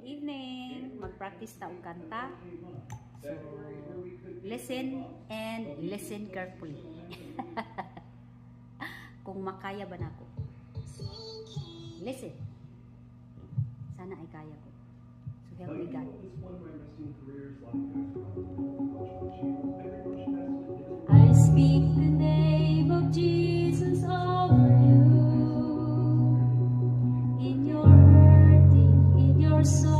evening. Mag-practice ta og kanta. So, listen and listen carefully. Kung makaya ba nako. Listen. Sana ay kaya ko. So, help me God. I speak the name of Jesus over you. In your hurting, in your soul.